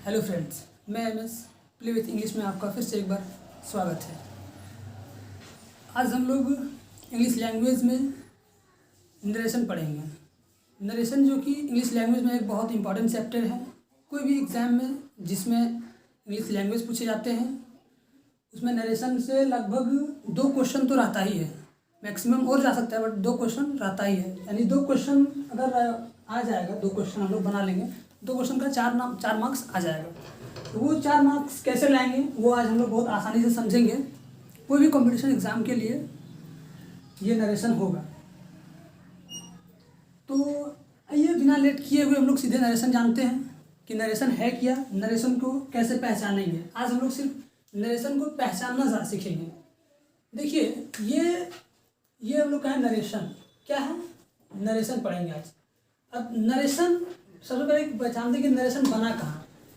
Hello friends, मैं MS play with English में आपका फिर से एक बार स्वागत है। आज हम लोग इंग्लिश लैंग्वेज में नरेशन पढ़ेंगे। नरेशन जो कि इंग्लिश लैंग्वेज में एक बहुत इंपॉर्टेंट चैप्टर है। कोई भी एग्ज़ाम में जिसमें इंग्लिश लैंग्वेज पूछे जाते हैं उसमें नरेशन से लगभग 2 क्वेश्चन तो रहता ही है। मैक्सिमम और जा सकता है बट 2 क्वेश्चन रहता ही है। यानी 2 क्वेश्चन अगर आ जाएगा, 2 क्वेश्चन हम लोग बना लेंगे, 2 क्वेश्चन का 4 मार्क्स आ जाएगा। तो वो 4 मार्क्स कैसे लाएंगे वो आज हम लोग बहुत आसानी से समझेंगे। कोई भी कंपटीशन एग्ज़ाम के लिए ये नरेशन होगा। तो आइए बिना लेट किए हुए हम लोग सीधे नरेशन जानते हैं कि नरेशन है क्या, नरेशन को कैसे पहचानेंगे। आज हम लोग सिर्फ नरेशन को पहचानना सीखेंगे। देखिए ये हम लोग का है नरेशन। क्या है? नरेशन पढ़ेंगे आज। अब नरेशन सबसे पहले पहचानते कि नरेशन बना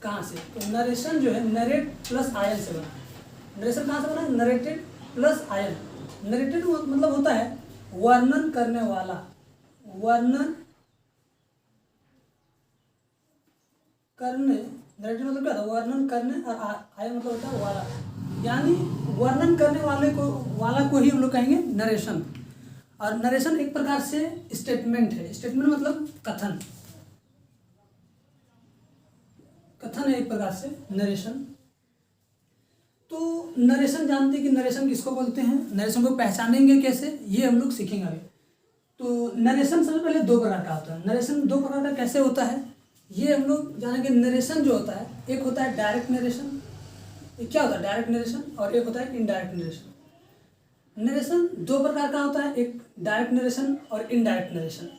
कहाँ से। तो नरेशन जो है नरेट प्लस आयल से बना। नरेशन कहाँ से बना? Narrated plus oil. नरेटेड मतलब होता है वर्णन करने वाला, वर्णन करने। नरेटेड मतलब क्या था? वर्णन करने, और आयल मतलब होता है वाला, यानी वर्णन करने वाला को ही हम लोग कहेंगे नरेशन। और नरेशन एक प्रकार से स्टेटमेंट है। स्टेटमेंट मतलब कथन है एक प्रकार से नरेशन। तो नरेशन जानते हैं कि नरेशन किसको बोलते हैं, नरेशन को पहचानेंगे कैसे, ये हम लोग सीखेंगे अभी। तो नरेशन सबसे पहले 2 प्रकार का होता है। नरेशन 2 प्रकार का कैसे होता है ये हम लोग जानेंगे। नरेशन जो होता है, एक होता है डायरेक्ट नरेशन। ये क्या होता है? Direct narration. और एक होता है इनडायरेक्ट नरेशन। नरेशन 2 प्रकार का होता है, एक डायरेक्ट नरेशन और इनडायरेक्ट नरेशन।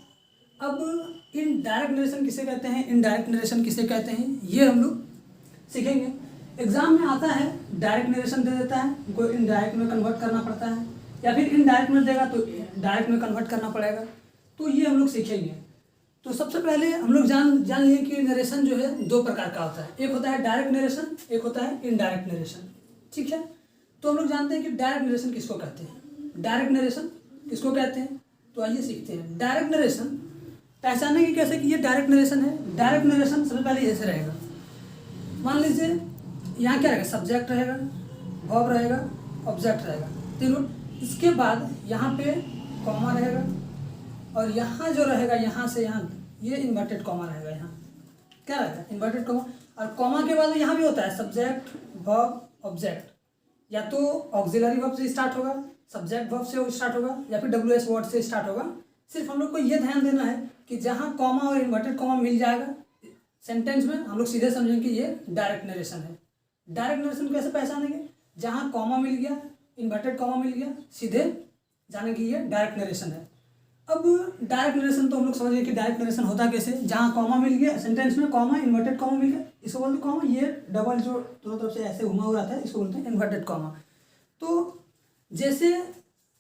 अब इनडायरेक्ट नरेशन किसे कहते हैं, इनडायरेक्ट नरेशन किसे कहते हैं, ये हम लोग सीखेंगे। एग्जाम में आता है डायरेक्ट नरेशन दे देता है, उनको इनडायरेक्ट में कन्वर्ट करना पड़ता है, या फिर इनडायरेक्ट में देगा तो डायरेक्ट में कन्वर्ट करना पड़ेगा। तो ये हम लोग सीखेंगे। तो सबसे पहले हम लोग जान लिए कि नरेशन जो है 2 प्रकार का होता है। एक होता है डायरेक्ट नरेशन, एक होता है इनडायरेक्ट नरेशन। ठीक है, तो हम लोग जानते हैं कि डायरेक्ट नरेशन किसको कहते हैं, डायरेक्ट नरेशन किसको कहते हैं। तो आइए सीखते हैं। डायरेक्ट नरेशन पहचानेंगे कैसे कि ये डायरेक्ट नरेशन है। डायरेक्ट नरेशन सबसे पहले ऐसे रहेगा। मान लीजिए यहाँ क्या रहेगा? सब्जेक्ट रहेगा, वर्ब रहेगा, ऑब्जेक्ट रहेगा, तीनों। इसके बाद यहाँ पे कॉमा रहेगा, और यहाँ जो रहेगा यहाँ से यहाँ ये इन्वर्टेड कॉमा रहेगा। यहाँ क्या रहेगा? Inverted comma. और कॉमा के बाद यहाँ भी होता है सब्जेक्ट, वर्ब, ऑब्जेक्ट। या तो ऑक्सिलरी वर्ब से स्टार्ट होगा, सब्जेक्ट वर्ब से स्टार्ट होगा, या फिर WS वर्ड से स्टार्ट होगा। सिर्फ हम लोग को ये ध्यान देना है कि जहाँ कॉमा और इन्वर्टेड कॉमा मिल जाएगा सेंटेंस में, हम लोग सीधे समझेंगे कि ये डायरेक्ट नरेशन है। डायरेक्ट नरेशन कैसे पहचानेंगे? जहाँ कॉमा मिल गया, इन्वर्टेड कॉमा मिल गया, सीधे जाने कि ये डायरेक्ट नरेशन है। अब डायरेक्ट नरेशन तो हम लोग समझ गए कि डायरेक्ट नरेशन होता कैसे। जहाँ कॉमा मिल गया सेंटेंस में, कॉमा इन्वर्टेड कॉमा मिल गया, इसको बोलते हैं कॉमा। ये डबल जो दोनों तरफ से ऐसे घुमा हुआ रहता है, इसको बोलते हैं इन्वर्टेड कॉमा। तो जैसे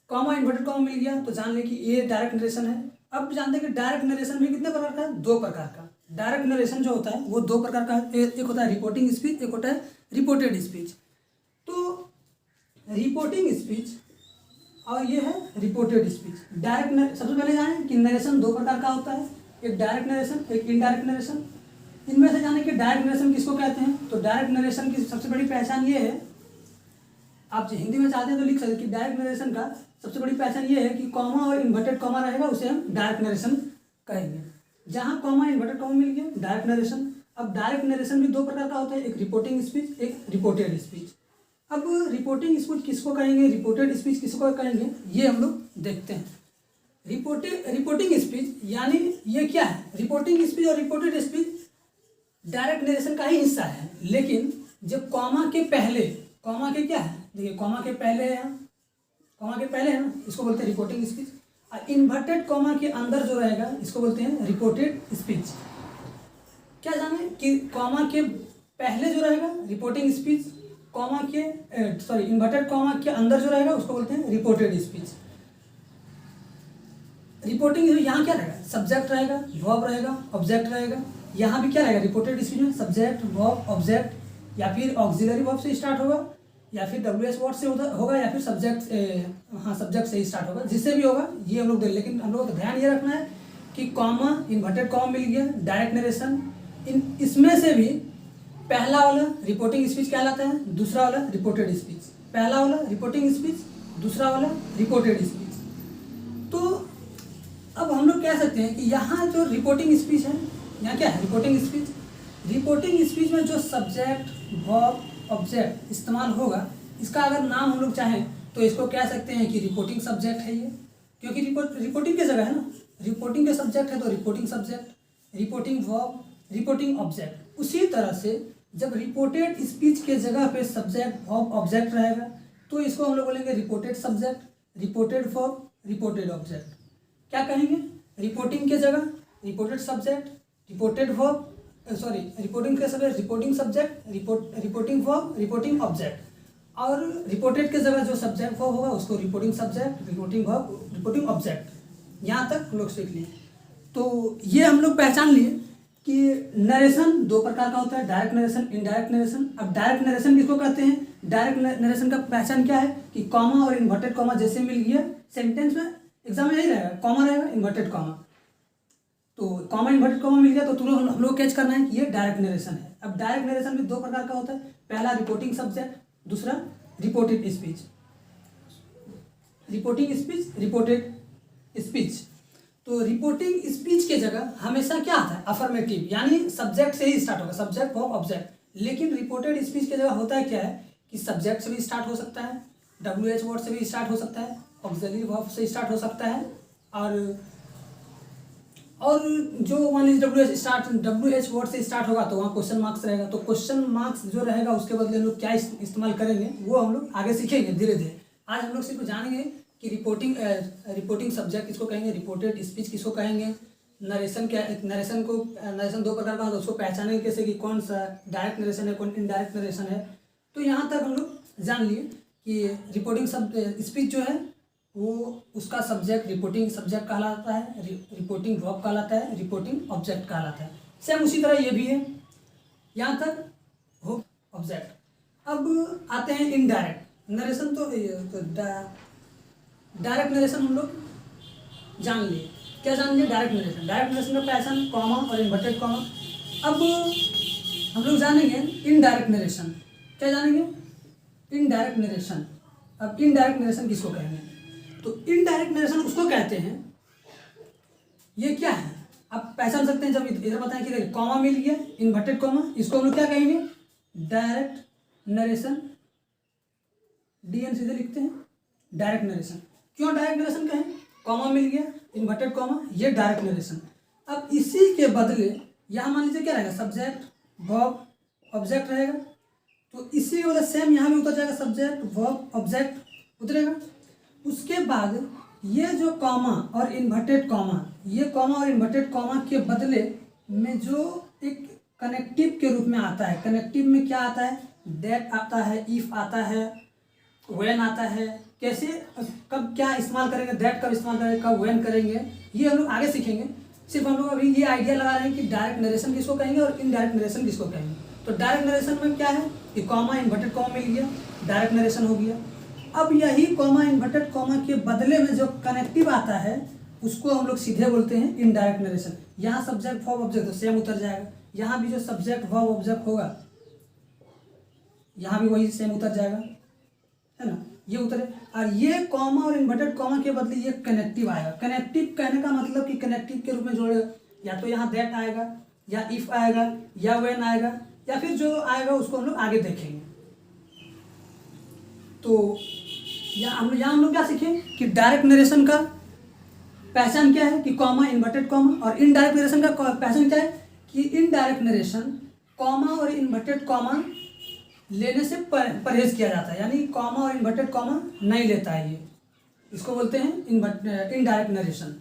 कॉमा इन्वर्टेड कॉमा मिल गया तो जान लें कि ये डायरेक्ट नरेशन है। अब जानते हैं कि डायरेक्ट नरेशन भी कितने प्रकार का है? 2 प्रकार का। डायरेक्ट नरेशन जो होता है वो 2 प्रकार का है। एक होता है रिपोर्टिंग स्पीच, एक होता है रिपोर्टेड स्पीच। तो रिपोर्टिंग स्पीच और ये है रिपोर्टेड स्पीच। डायरेक्ट सबसे पहले जानें कि नरेशन 2 प्रकार का होता है, एक डायरेक्ट नरेशन, एक इनडायरेक्ट नरेशन। इनमें से जाने कि डायरेक्ट नरेशन किसको कहते हैं। तो डायरेक्ट नरेशन की सबसे बड़ी पहचान ये है, आप हिंदी में चाहते हैं तो लिख सकते हैं कि डायरेक्ट नरेशन का सबसे बड़ी पहचान ये है कि कॉमा और इन्वर्टेड कॉमा रहेगा, उसे हम डायरेक्ट नरेशन कहेंगे। जहाँ कॉमा इन्वर्टेड कॉमा मिल गया, डायरेक्ट नरेशन। अब डायरेक्ट नरेशन भी 2 प्रकार का होता है, एक रिपोर्टिंग स्पीच, एक रिपोर्टेड स्पीच। अब रिपोर्टिंग स्पीच किसको कहेंगे, रिपोर्टेड स्पीच किसको कहेंगे, ये हम लोग देखते हैं। रिपोर्टिंग स्पीच यानी ये क्या है? रिपोर्टिंग स्पीच और रिपोर्टेड स्पीच डायरेक्ट नरेशन का ही हिस्सा है, लेकिन जब कॉमा के पहले, कॉमा के क्या है, देखिए कॉमा के पहले है, कॉमा के पहले है ना, इसको बोलते हैं रिपोर्टिंग स्पीच। और इन्वर्टेड कॉमा के अंदर जो रहेगा इसको बोलते हैं रिपोर्टेड स्पीच। क्या जाने कि कॉमा के पहले जो रहेगा रिपोर्टिंग स्पीच, कॉमा के इन्वर्टेड कॉमा के अंदर जो रहेगा उसको बोलते हैं रिपोर्टेड स्पीच। रिपोर्टिंग यहाँ क्या रहेगा? सब्जेक्ट रहेगा, वर्ब रहेगा, ऑब्जेक्ट रहेगा। यहाँ भी क्या रहेगा? रिपोर्टेड स्पीच में सब्जेक्ट, वर्ब, ऑब्जेक्ट, या फिर ऑक्सिलरी वर्ब से स्टार्ट होगा, या फिर WS वर्ड से होगा, या फिर सब्जेक्ट से ही स्टार्ट होगा। जिससे भी होगा ये हम लोग देख, लेकिन हम लोग को ध्यान ये रखना है कि कॉमा इन्वर्टेड कॉमा मिल गया, डायरेक्ट नरेशन। इसमें से भी पहला वाला रिपोर्टिंग स्पीच कहलाता है, दूसरा वाला रिपोर्टेड स्पीच। पहला वाला रिपोर्टिंग स्पीच, दूसरा वाला रिपोर्टेड स्पीच। तो अब हम लोग कह सकते हैं कि यहाँ जो रिपोर्टिंग स्पीच है, यहाँ क्या है रिपोर्टिंग स्पीच। रिपोर्टिंग स्पीच में जो सब्जेक्ट वर्ब ऑब्जेक्ट इस्तेमाल होगा, इसका अगर नाम हम लोग चाहें तो इसको कह सकते हैं कि रिपोर्टिंग सब्जेक्ट है ये, क्योंकि रिपोर्टिंग की जगह है ना, रिपोर्टिंग के सब्जेक्ट है तो reporting subject, reporting verb, reporting object. उसी तरह से जब रिपोर्टेड स्पीच के जगह पे सब्जेक्ट वर्ब ऑब्जेक्ट रहेगा तो इसको हम लोग बोलेंगे reported subject, reported verb, reported object. क्या कहेंगे, रिपोर्टिंग के जगह reported subject, reported verb, sorry reporting के जगह reporting subject, reporting verb, reporting object. और रिपोर्टेड के जगह जो सब्जेक्ट वर्ब होगा उसको reporting subject, reporting verb, reporting object. यहाँ तक हम लोग सीख लिए। तो ये हम लोग पहचान लिए कि नरेशन दो प्रकार का होता है, डायरेक्ट नरेशन, इनडायरेक्ट नरेशन। अब डायरेक्ट नरेशन किसको कहते हैं, डायरेक्ट नरेशन का पहचान क्या है कि कॉमा और इन्वर्टेड कॉमा जैसे मिल गया सेंटेंस में, एग्जाम में यही रहेगा, कॉमा रहेगा इन्वर्टेड कॉमा। तो कॉमा इन्वर्टेड कॉमा मिल गया तो तुरंत हम लोग कैच करना है कि ये डायरेक्ट नरेशन है। अब डायरेक्ट नरेशन भी दो प्रकार का होता है, पहला रिपोर्टिंग सब्जेक्ट, दूसरा reported speech. Reporting speech, reported speech. तो रिपोर्टिंग स्पीच के जगह हमेशा क्या आता है, अफर्मेटिव, यानी सब्जेक्ट से ही स्टार्ट होगा, सब्जेक्ट वर्ब ऑब्जेक्ट। लेकिन रिपोर्टेड स्पीच के जगह होता है क्या है कि सब्जेक्ट से भी स्टार्ट हो सकता है, WH वर्ड से भी स्टार्ट हो सकता है, ऑक्सिलरी वर्ब से स्टार्ट हो सकता है, और जो मान लीजिए WH वर्ड से स्टार्ट होगा तो वहाँ क्वेश्चन मार्क्स रहेगा। तो क्वेश्चन मार्क्स जो रहेगा उसके बदले हम लोग क्या इस्तेमाल करेंगे वो हम लोग आगे सीखेंगे धीरे धीरे। आज हम लोग सिर्फ जानेंगे कि रिपोर्टिंग सब्जेक्ट किसको कहेंगे, रिपोर्टेड स्पीच किसको कहेंगे, नरेशन क्या, नरेशन दो प्रकार का होता है उसको पहचानेंगे कैसे कि कौन सा डायरेक्ट नरेशन है, कौन इनडायरेक्ट नरेशन है। तो यहाँ तक हम लोग जान लिए कि रिपोर्टिंग स्पीच जो है वो उसका सब्जेक्ट रिपोर्टिंग सब्जेक्ट कहलाता है, रिपोर्टिंग वर्ब कहलाता है, रिपोर्टिंग ऑब्जेक्ट कहलाता है। सेम उसी तरह ये भी है, यहाँ तक हो ऑब्जेक्ट। अब आते हैं इनडायरेक्ट नरेशन। तो डायरेक्ट नरेशन हम लोग जान लिए। क्या जान लिए, डायरेक्ट नरेशन। डायरेक्ट नरेशन का पहचान कॉमा और इन्वर्टेड कॉमा। अब हम लोग जानेंगे इनडायरेक्ट नरेशन। क्या जानेंगे, इनडायरेक्ट नरेशन। अब इनडायरेक्ट नरेशन किसको कहेंगे, तो इनडायरेक्ट नरेशन उसको कहते हैं, ये क्या है आप पहचान सकते हैं। जब इधर बताएं कि कॉमा मिल गया, इन्वर्टेड कॉमा, इसको हम लोग क्या कहेंगे, डायरेक्ट नरेशन। DN सीधे लिखते हैं, डायरेक्ट नरेशन। क्यों डायरेक्ट नरेशन कहें, कॉमा मिल गया, इन्वर्टेड कॉमा, ये डायरेक्ट नरेशन। अब इसी के बदले यहाँ मान लीजिए क्या रहेगा, सब्जेक्ट वर्ब ऑब्जेक्ट रहेगा। तो इसी वाला सेम यहाँ भी उतर जाएगा, सब्जेक्ट वर्ब ऑब्जेक्ट उतरेगा। उसके बाद ये जो कॉमा और इन्वर्टेड कॉमा, ये कॉमा और इन्वर्टेड कॉमा के बदले में जो एक कनेक्टिव के रूप में आता है, कनेक्टिव में क्या आता है, दैट आता है, इफ आता है, व्हेन आता है। कैसे, कब क्या इस्तेमाल करेंगे, दैट कब इस्तेमाल करेंगे, कब व्हेन करेंगे, ये हम लोग आगे सीखेंगे। सिर्फ हम लोग अभी ये आइडिया लगा रहे हैं कि डायरेक्ट नरेशन किसको कहेंगे और इनडायरेक्ट नरेशन किसको कहेंगे। तो डायरेक्ट नरेशन में क्या है कि कॉमा इन्वर्टेड कॉमा मिल गया, डायरेक्ट नरेशन हो गया। अब यही कॉमा इन्वर्टेड कॉमा के बदले में जो कनेक्टिव आता है उसको हम लोग सीधे बोलते हैं इनडायरेक्ट नरेशन। यहाँ सब्जेक्ट वर्ब ऑब्जेक्ट तो सेम उतर जाएगा, यहाँ भी जो सब्जेक्ट वर्ब ऑब्जेक्ट होगा यहाँ भी वही सेम उतर जाएगा, है ना, ये उतरे। और ये कॉमा और इन्वर्टेड कॉमा के बदले ये कनेक्टिव आएगा। कनेक्टिव कहने का मतलब कि कनेक्टिव के रूप में जोड़ेगा, या तो यहाँ दैट आएगा, या इफ आएगा, या व्हेन आएगा, या फिर जो आएगा उसको हम लोग आगे देखेंगे। तो यहाँ हम लोग क्या सीखें कि डायरेक्ट नरेशन का पहचान क्या है कि कॉमा इन्वर्टेड कॉमा, और इनडायरेक्ट नरेशन का पहचान क्या है कि इनडायरेक्ट नरेशन कॉमा और इन्वर्टेड कॉमा लेने से परहेज किया जाता है, यानी कॉमा और इन्वर्टेड कॉमा नहीं लेता है, ये इसको बोलते हैं इनडायरेक्ट नरेशन।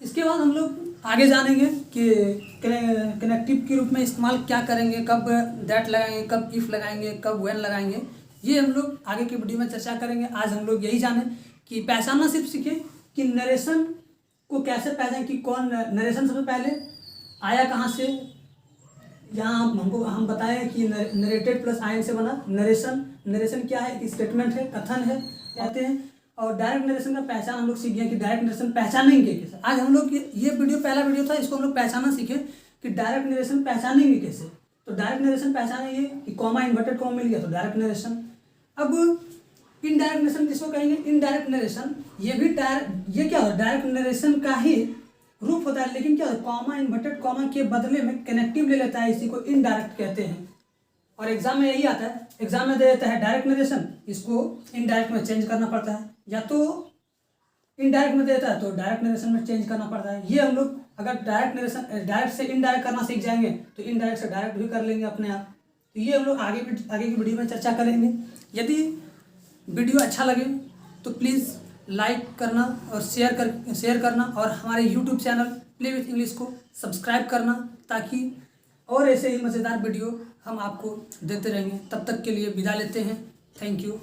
इसके बाद हम लोग आगे जानेंगे कि कनेक्टिव के रूप में इस्तेमाल क्या करेंगे, कब दैट लगाएंगे, कब इफ लगाएंगे, कब व्हेन लगाएंगे, ये हम लोग आगे की वीडियो में चर्चा करेंगे। आज हम लोग यही जाने कि पहचानना सिर्फ सीखे कि नरेशन को कैसे पहचाने, कि कौन नरेशन सबसे पहले आया कहाँ से। यहाँ हम बताएं कि नरेटेड प्लस आयन से बना नरेशन। नरेशन क्या है, एक स्टेटमेंट है, कथन है कहते हैं। और डायरेक्ट नरेशन का पहचान हम लोग सीख गए कि डायरेक्ट नरेशन पहचानेंगे कैसे। आज हम लोग ये वीडियो पहला वीडियो था, इसको हम लोग पहचानना सीखे कि डायरेक्ट नरेशन पहचानेंगे कैसे। तो डायरेक्ट नरेशन पहचानेंगे कि कॉमा इन्वर्टेड कॉमा मिल गया तो डायरेक्ट नरेशन। अब इनडायरेक्ट नरेशन किसको कहेंगे? इनडायरेक्ट नरेशन ये भी ये क्या होता है? डायरेक्ट नरेशन का ही रूप होता है, लेकिन क्या होता है, कॉमा इन्वर्टेड कॉमा के बदले में कनेक्टिव ले लेता है, इसी को इनडायरेक्ट कहते हैं। और एग्जाम में यही आता है, एग्जाम में दे देता है डायरेक्ट नरेशन, इसको इनडायरेक्ट में चेंज करना पड़ता है, या तो इनडायरेक्ट में देता है तो डायरेक्ट नरेशन में चेंज करना पड़ता है। ये हम लोग अगर डायरेक्ट से इनडायरेक्ट करना सीख जाएंगे तो इनडायरेक्ट से डायरेक्ट भी कर लेंगे अपने आप। तो ये हम लोग आगे की वीडियो में चर्चा करेंगे। यदि वीडियो अच्छा लगे तो प्लीज़ लाइक करना और शेयर करना, और हमारे YouTube channel play with English को सब्सक्राइब करना, ताकि और ऐसे ही मज़ेदार वीडियो हम आपको देते रहेंगे। तब तक के लिए विदा लेते हैं। Thank you.